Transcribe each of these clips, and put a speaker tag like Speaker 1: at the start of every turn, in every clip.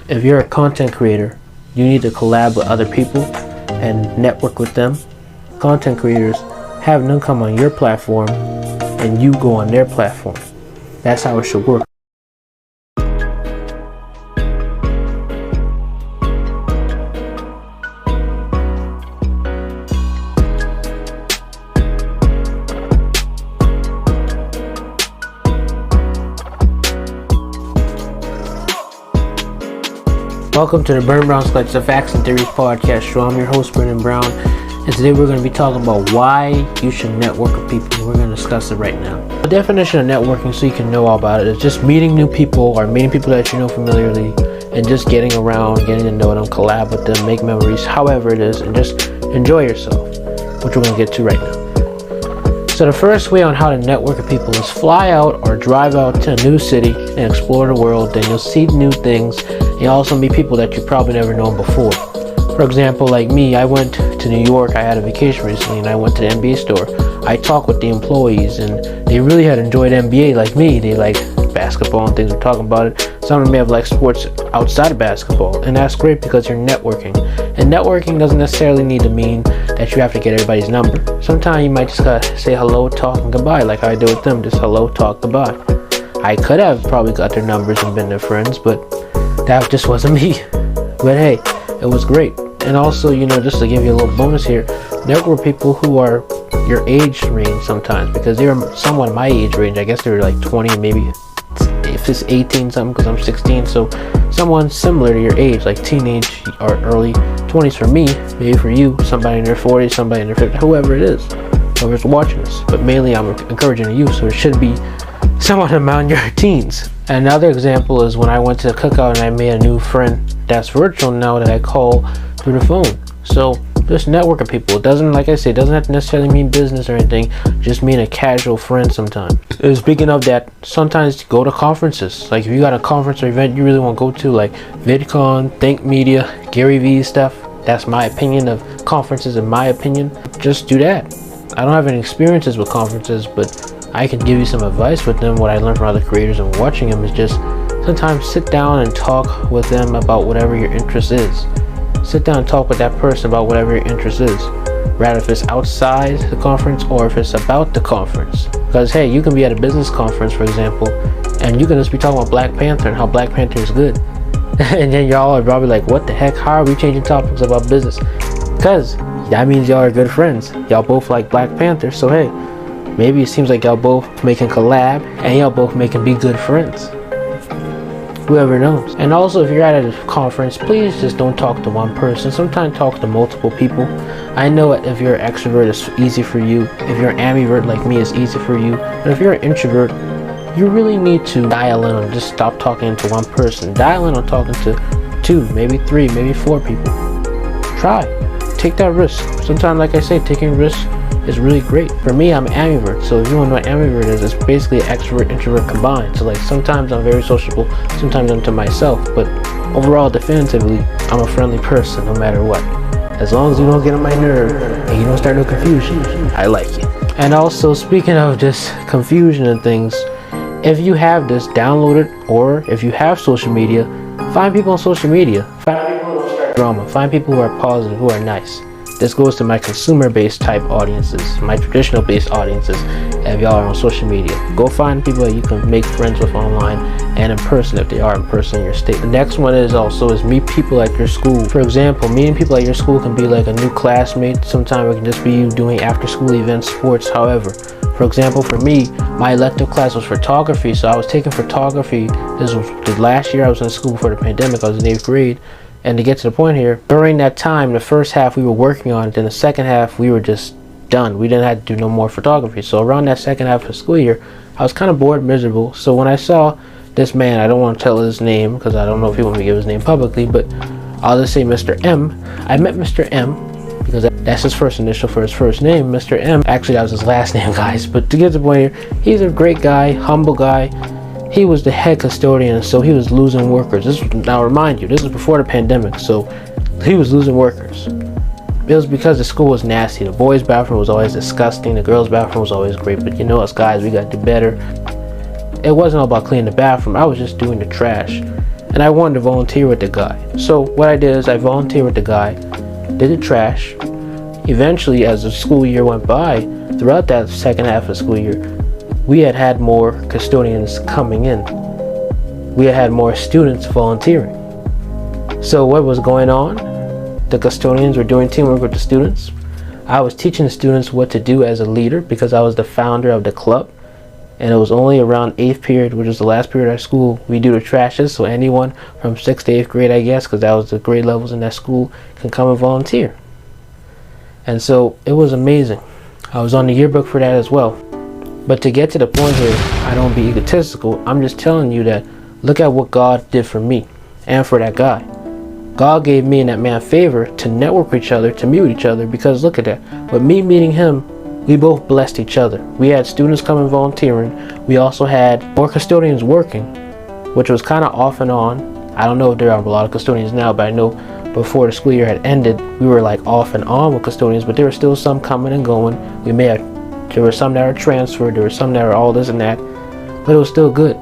Speaker 1: if you're a content creator, you need to collab with other people and network with them. Content creators have them come on your platform and you go on their platform. That's how it should work. Welcome to the Brendan Brown's Collection of Facts and Theories podcast show. I'm your host, Brendan Brown, and today we're going to be talking about why you should network with people. We're going to discuss it right now. The definition of networking, so you can know all about it, is just meeting new people or meeting people that you know familiarly and just getting around, getting to know them, collab with them, make memories, however it is, and just enjoy yourself, which we're going to get to right now. So the first way on how to network with people is fly out or drive out to a new city and explore the world. Then you'll see new things. You also meet people that you probably never known before. For example, like me, I went to New York. I had a vacation recently and I went to the NBA store. I talked with the employees and they really had enjoyed NBA like me. They like basketball and things. We're talking about it. Some of them may have like sports outside of basketball, and that's great because you're networking. And networking doesn't necessarily need to mean that you have to get everybody's number. Sometimes you might just gotta say hello, talk, and goodbye, like I did with them. Just hello, talk, goodbye. I could have probably got their numbers and been their friends, but that just wasn't me. But hey, it was great. And also, just to give you a little bonus here, network with people who are your age range sometimes, because they're somewhat my age range. I guess they were like 20, maybe if it's 18 something, because I'm 16. So someone similar to your age, like teenage or early 20s for me, maybe for you, somebody in their 40s, somebody in their 50s, whoever it is, whoever's watching this. But mainly I'm encouraging you, so it should be someone around your teens. Another example is when I went to a cookout and I made a new friend that's virtual now that I call through the phone. So just network with people. It doesn't, like I say, it doesn't have to necessarily mean business or anything. Just mean a casual friend sometimes. Speaking of that, sometimes go to conferences. Like if you got a conference or event you really want to go to, like VidCon, Think Media, Gary Vee stuff. That's my opinion of conferences. In my opinion, just do that. I don't have any experiences with conferences, but I can give you some advice with them. What I learned from other creators and watching them is just sometimes sit down and talk with them about whatever your interest is. Sit down and talk with that person about whatever your interest is, rather if it's outside the conference or if it's about the conference. Because hey, you can be at a business conference, for example, and you can just be talking about Black Panther and how Black Panther is good. And then y'all are probably like, what the heck, how are we changing topics about business? Because that means y'all are good friends. Y'all both like Black Panther, so hey, maybe it seems like y'all both making collab and y'all both making be good friends. Whoever knows. And also, if you're at a conference, please just don't talk to one person. Sometimes talk to multiple people. I know if you're an extrovert, it's easy for you. If you're an ambivert like me, it's easy for you. But if you're an introvert, you really need to dial in on just stop talking to one person. Dial in on talking to 2, maybe 3, maybe 4 people. Try. Take that risk. Sometimes, like I say, taking risks is really great. For me, I'm an ambivert, so if you don't know what ambivert is, it's basically extrovert, introvert combined. So like sometimes I'm very sociable, sometimes I'm to myself, but overall, definitively, I'm a friendly person no matter what. As long as you don't get on my nerve and you don't start no confusion, I like you. And also, speaking of just confusion and things, if you have this, download it, or if you have social media, find people on social media. Find people who don't start drama. Find people who are positive, who are nice. This goes to my consumer-based type audiences, my traditional-based audiences. If y'all are on social media, go find people that you can make friends with online and in person if they are in person in your state. The next one is meet people at your school. For example, meeting people at your school can be like a new classmate. Sometimes it can just be you doing after-school events, sports, however. For example, for me, my elective class was photography, so I was taking photography. This was the last year I was in school before the pandemic. I was in 8th grade. And to get to the point here, during that time, the first half we were working on it, then the second half we were just done. We didn't have to do no more photography. So around that second half of the school year, I was kind of bored, miserable. So when I saw this man, I don't want to tell his name because I don't know if he wants me to give his name publicly, but I'll just say Mr. M. I met Mr. M because that's his first initial for his first name, Mr. M. Actually, that was his last name, guys. But to get to the point here, he's a great guy, humble guy. He was the head custodian, so he was losing workers. Now remind you, this is before the pandemic, so he was losing workers. It was because the school was nasty. The boys' bathroom was always disgusting. The girls' bathroom was always great. But us guys, we got to do better. It wasn't all about cleaning the bathroom. I was just doing the trash. and I wanted to volunteer with the guy. So what I did is I volunteered with the guy, did the trash. Eventually, as the school year went by, throughout that second half of the school year, we had more custodians coming in. We had more students volunteering. So what was going on? The custodians were doing teamwork with the students. I was teaching the students what to do as a leader because I was the founder of the club. And it was only around 8th period, which was the last period of school, we do the trashes. So anyone from 6th to 8th grade, I guess, because that was the grade levels in that school, can come and volunteer. And so it was amazing. I was on the yearbook for that as well. But to get to the point here, I don't be egotistical. I'm just telling you that look at what God did for me and for that guy. God gave me and that man favor to network with each other, to meet with each other, because look at that. With me meeting him, we both blessed each other. We had students coming volunteering. We also had more custodians working, which was kind of off and on. I don't know if there are a lot of custodians now, but I know before the school year had ended, we were like off and on with custodians, but there were still some coming and going. There were some that were transferred, there were some that were all this and that, but it was still good.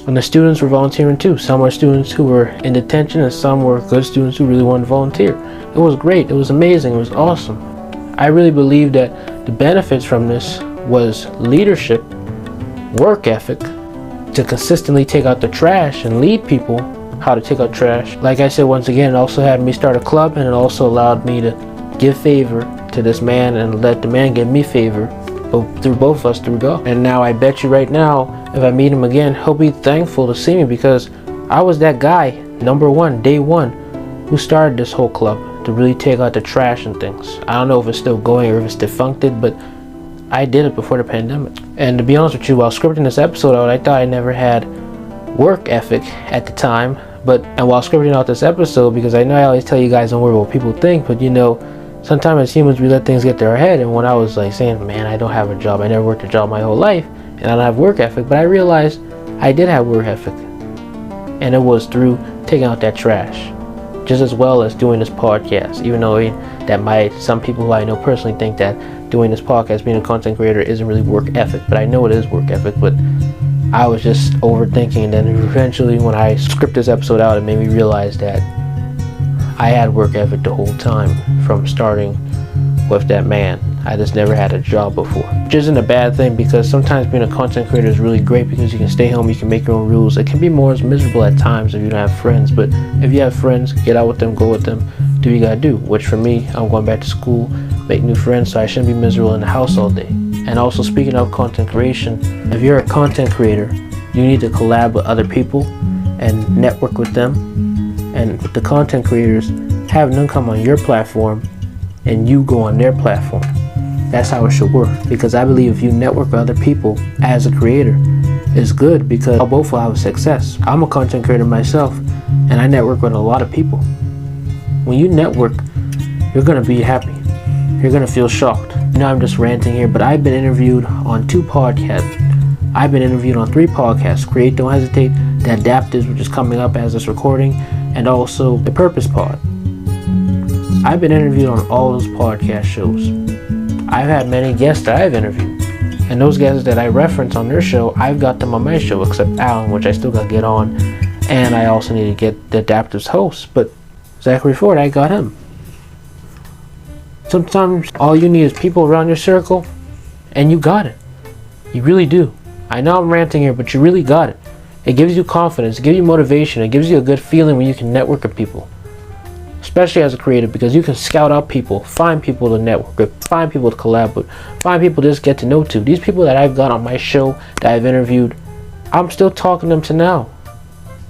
Speaker 1: And the students were volunteering too. Some were students who were in detention, and some were good students who really wanted to volunteer. It was great. It was amazing. It was awesome. I really believe that the benefits from this was leadership, work ethic, to consistently take out the trash and lead people how to take out trash. Like I said, once again, it also had me start a club, and it also allowed me to give favor to this man and let the man give me favor through both of us through God. And now I bet you right now, if I meet him again, he'll be thankful to see me, because I was that guy, number one, day one, who started this whole club to really take out the trash and things. I don't know if it's still going or if it's defuncted, but I did it before the pandemic. And to be honest with you, while scripting this episode out, I thought I never had work ethic at the time. And while scripting out this episode, because I know I always tell you guys don't worry about what people think, but you know, sometimes as humans we let things get to our head. And when I was like saying, man, I don't have a job, I never worked a job my whole life, and I don't have work ethic, but I realized I did have work ethic, and it was through taking out that trash, just as well as doing this podcast. Even though some people who I know personally think that doing this podcast, being a content creator, isn't really work ethic, but I know it is work ethic. But I was just overthinking, and then eventually when I script this episode out, it made me realize that I had work ethic the whole time from starting with that man. I just never had a job before, which isn't a bad thing, because sometimes being a content creator is really great because you can stay home, you can make your own rules. It can be more miserable at times if you don't have friends, but if you have friends, get out with them, go with them, do what you gotta do. Which for me, I'm going back to school, make new friends, so I shouldn't be miserable in the house all day. And also, speaking of content creation, if you're a content creator, you need to collab with other people and network with them. And with the content creators, have them come on your platform and you go on their platform. That's how it should work, because I believe if you network with other people as a creator, it's good, because both will have success. I'm a content creator myself, and I network with a lot of people. When you network, you're going to be happy. You're going to feel shocked. You know, I'm just ranting here, but I've been interviewed on 2 podcasts. I've been interviewed on 3 podcasts. Create, Don't Hesitate, The Adaptives, which is coming up as this recording, and also The Purpose Pod. I've been interviewed on all those podcast shows. I've had many guests that I've interviewed, and those guests that I reference on their show, I've got them on my show, except Alan, which I still got to get on, and I also need to get the Adaptives host, but Zachary Ford, I got him. Sometimes all you need is people around your circle, and you got it. You really do. I know I'm ranting here, but you really got it. It gives you confidence, it gives you motivation, it gives you a good feeling when you can network with people. Especially as a creative, because you can scout out people, find people to network with, find people to collab with, find people to just get to know too. These people that I've got on my show, that I've interviewed, I'm still talking to them to now.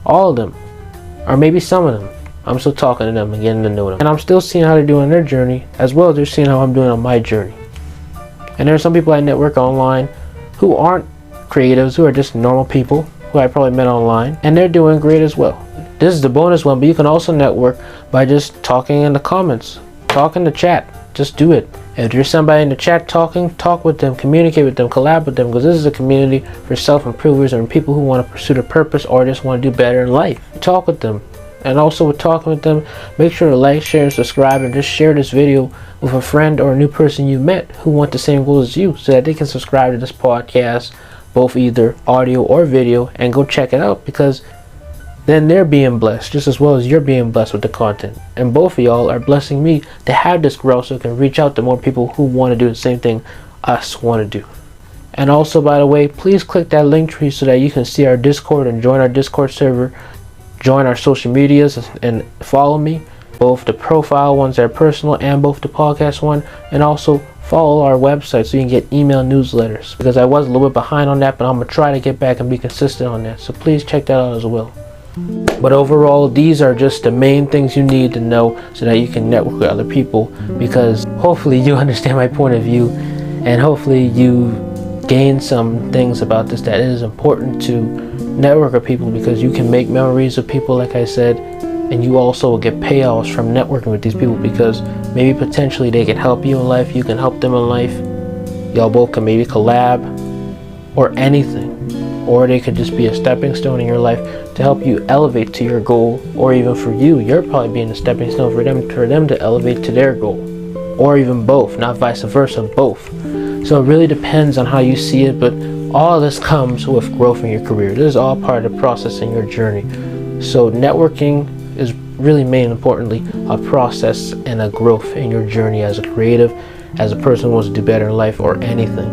Speaker 1: All of them. Or maybe some of them. I'm still talking to them and getting to know them. And I'm still seeing how they're doing on their journey, as well as they're seeing how I'm doing on my journey. And there are some people I network online who aren't creatives, who are just normal people who I probably met online, and they're doing great as well. This is the bonus one, but you can also network by just talking in the comments, talk in the chat. Just do it. If there's somebody in the chat talking, talk with them, communicate with them, collab with them, because this is a community for self-improvers and people who want to pursue their purpose or just want to do better in life. Talk with them. And also with talking with them, make sure to like, share, and subscribe, and just share this video with a friend or a new person you met who want the same goals as you, so that they can subscribe to this podcast, both either audio or video, and go check it out, because then they're being blessed just as well as you're being blessed with the content. And both of y'all are blessing me to have this growth so I can reach out to more people who want to do the same thing us want to do. And also, by the way, please click that link tree so that you can see our Discord and join our Discord server, join our social medias, and follow me, both the profile ones that are personal and both the podcast one, and also follow our website so you can get email newsletters, because I was a little bit behind on that, but I'm going to try to get back and be consistent on that. So please check that out as well. But overall, these are just the main things you need to know so that you can network with other people, because hopefully you understand my point of view, and hopefully you gain some things about this, that it is important to network with people, because you can make memories with people, like I said, and you also will get payoffs from networking with these people, because maybe potentially they can help you in life, you can help them in life, y'all both can maybe collab or anything, or they could just be a stepping stone in your life to help you elevate to your goal, or even for you're probably being a stepping stone for them to elevate to their goal, or even both, not vice versa, both. So it really depends on how you see it, but all of this comes with growth in your career. This is all part of the process in your journey. So networking is really, main importantly, a process and a growth in your journey as a creative, as a person who wants to do better in life, or anything.